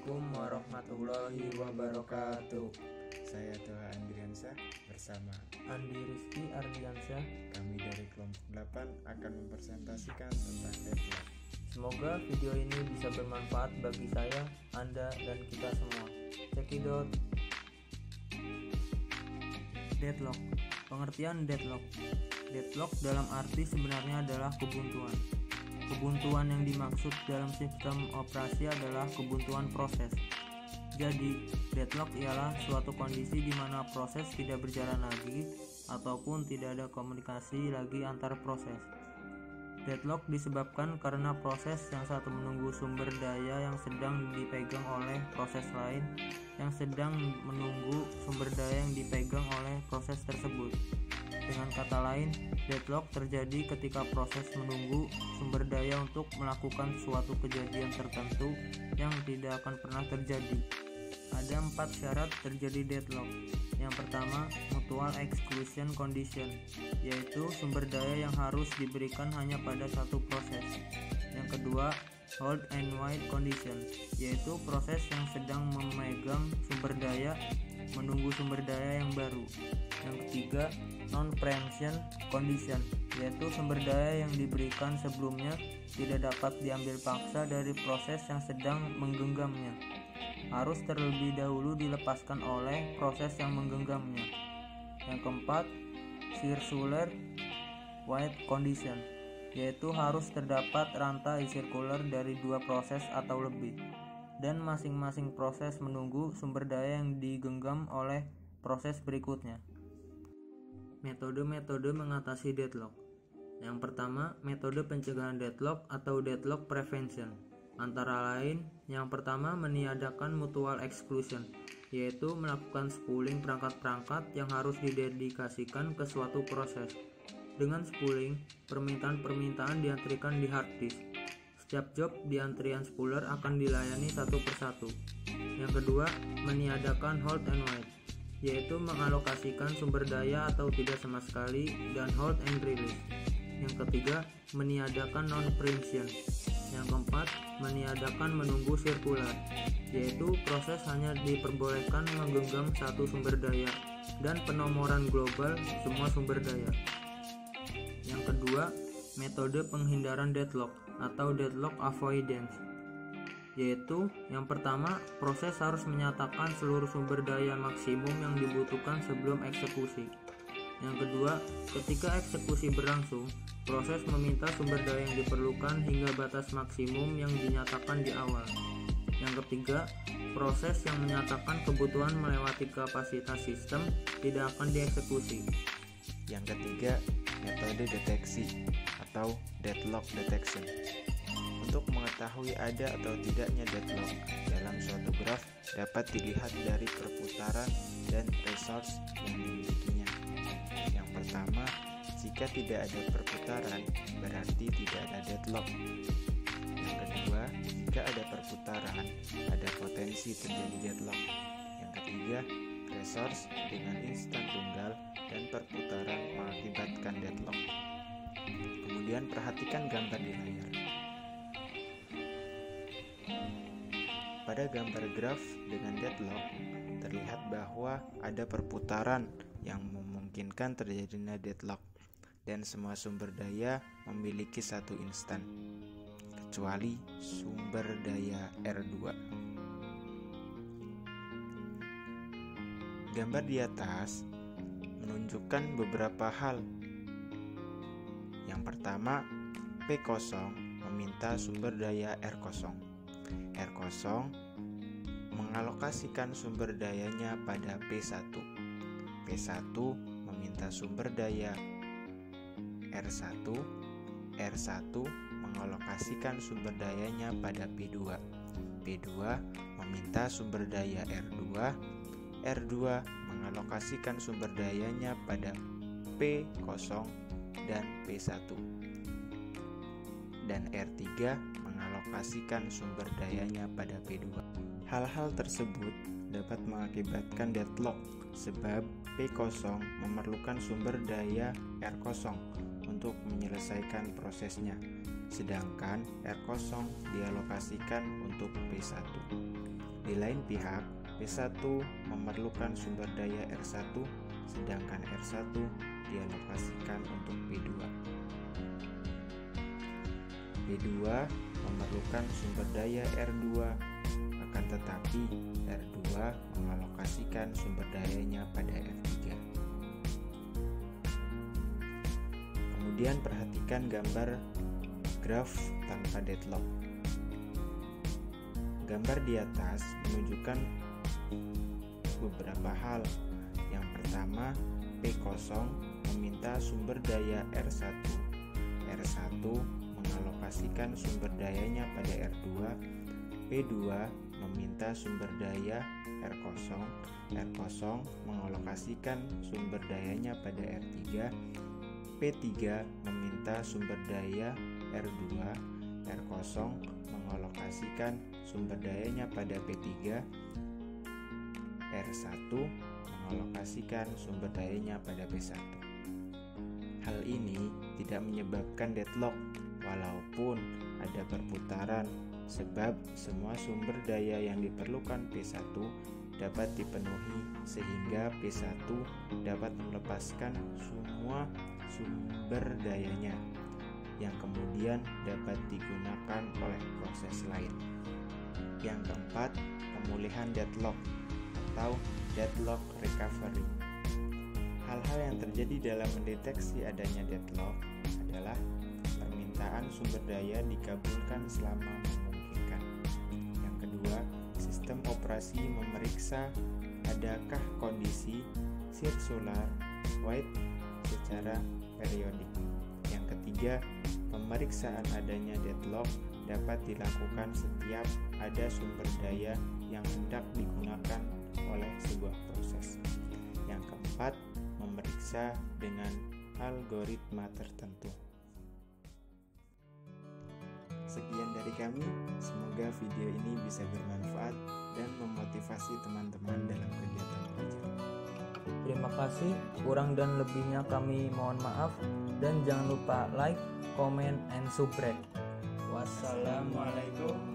Assalamualaikum warahmatullahi wabarakatuh. Saya Toha Andriansyah bersama Andi Rizky Ardiansyah. kami dari kelompok 8 akan mempresentasikan tentang deadlock. Semoga video ini bisa bermanfaat bagi saya, Anda, dan kita semua. Cekidot. Deadlock. Pengertian deadlock. Deadlock dalam arti sebenarnya adalah kebuntuan. Kebuntuan yang dimaksud dalam sistem operasi adalah kebuntuan proses. Jadi, deadlock ialah suatu kondisi di mana proses tidak berjalan lagi ataupun tidak ada komunikasi lagi antar proses. Deadlock disebabkan karena proses yang satu menunggu sumber daya yang sedang dipegang oleh proses lain yang sedang menunggu sumber daya yang dipegang oleh proses tersebut. Dengan kata lain, deadlock terjadi ketika proses menunggu sumber daya untuk melakukan suatu kejadian tertentu yang tidak akan pernah terjadi. Ada 4 syarat terjadi deadlock. Yang pertama, mutual exclusion condition, yaitu sumber daya yang harus diberikan hanya pada satu proses. Yang kedua, hold and wait condition, yaitu proses yang sedang memegang sumber daya menunggu sumber daya yang baru. Yang ketiga, non-preemption condition, yaitu sumber daya yang diberikan sebelumnya tidak dapat diambil paksa dari proses yang sedang menggenggamnya, harus terlebih dahulu dilepaskan oleh proses yang menggenggamnya. Yang keempat, circular wait condition, yaitu harus terdapat rantai sirkular dari 2 proses atau lebih, dan masing-masing proses menunggu sumber daya yang digenggam oleh proses berikutnya. Metode-metode mengatasi deadlock. Yang pertama, metode pencegahan deadlock atau deadlock prevention. Antara lain, yang pertama meniadakan mutual exclusion, yaitu melakukan spooling perangkat-perangkat yang harus didedikasikan ke suatu proses. Dengan spooling, permintaan-permintaan diantrikan di hard disk. Setiap job di antrian spooler akan dilayani satu persatu. Yang kedua, meniadakan hold and wait, yaitu mengalokasikan sumber daya atau tidak sama sekali, dan hold and release. Yang ketiga, meniadakan non-preemption. Yang keempat, meniadakan menunggu sirkular, yaitu proses hanya diperbolehkan menggenggam satu sumber daya, dan penomoran global semua sumber daya. Yang kedua, metode penghindaran deadlock atau deadlock avoidance, yaitu yang pertama, proses harus menyatakan seluruh sumber daya maksimum yang dibutuhkan sebelum eksekusi. Yang kedua, ketika eksekusi berlangsung, proses meminta sumber daya yang diperlukan hingga batas maksimum yang dinyatakan di awal. Yang ketiga, proses yang menyatakan kebutuhan melewati kapasitas sistem tidak akan dieksekusi. Yang ketiga, metode deteksi atau deadlock detection. Untuk mengetahui ada atau tidaknya deadlock dalam suatu graf dapat dilihat dari perputaran dan resource yang dimilikinya. Yang pertama, jika tidak ada perputaran berarti tidak ada deadlock. Yang kedua, jika ada perputaran ada potensi terjadi deadlock. Yang ketiga, resource dengan instan tunggal dan perputaran mengakibatkan deadlock. Kemudian perhatikan gambar di layar. Pada gambar graf dengan deadlock, terlihat bahwa ada perputaran yang memungkinkan terjadinya deadlock dan semua sumber daya memiliki satu instan, kecuali sumber daya R2. Gambar di atas menunjukkan beberapa hal. Yang pertama, P0 meminta sumber daya R0. R0 mengalokasikan sumber dayanya pada P1. P1 meminta sumber daya R1. R1 mengalokasikan sumber dayanya pada P2. P2 meminta sumber daya R2. R2 mengalokasikan sumber dayanya pada P0 dan P1. Dan R3 mengalokasikan sumber dayanya pada P2. Hal-hal tersebut dapat mengakibatkan deadlock sebab P0 memerlukan sumber daya R0 untuk menyelesaikan prosesnya, sedangkan R0 dialokasikan untuk P1. Di lain pihak, P1 memerlukan sumber daya R1, sedangkan R1 dialokasikan untuk P2. P2 memerlukan sumber daya R2, akan tetapi R2 mengalokasikan sumber dayanya pada R3. Kemudian perhatikan gambar graf tanpa deadlock. Gambar di atas menunjukkan beberapa hal. Yang pertama, P0 meminta sumber daya R1. R1 mengalokasikan sumber dayanya pada R2. P2 meminta sumber daya R0. R0 mengalokasikan sumber dayanya pada R3. P3 meminta sumber daya R2. R0 mengalokasikan sumber dayanya pada P3. R1 mengalokasikan sumber dayanya pada P1. Hal ini tidak menyebabkan deadlock walaupun ada perputaran, sebab semua sumber daya yang diperlukan P1 dapat dipenuhi sehingga P1 dapat melepaskan semua sumber dayanya yang kemudian dapat digunakan oleh proses lain. Yang keempat, pemulihan deadlock atau deadlock recovery. Hal-hal yang terjadi dalam mendeteksi adanya deadlock adalah permintaan sumber daya dikabulkan selama memungkinkan. Yang kedua, sistem operasi memeriksa adakah kondisi sirkular wide secara periodik. Yang ketiga, pemeriksaan adanya deadlock dapat dilakukan setiap ada sumber daya yang hendak digunakan oleh sebuah proses. Yang keempat, memeriksa dengan algoritma tertentu. Sekian dari kami, semoga video ini bisa bermanfaat dan memotivasi teman-teman dalam kegiatan belajar. Terima kasih, kurang dan lebihnya kami mohon maaf, dan jangan lupa like, comment, and subscribe. Wassalamualaikum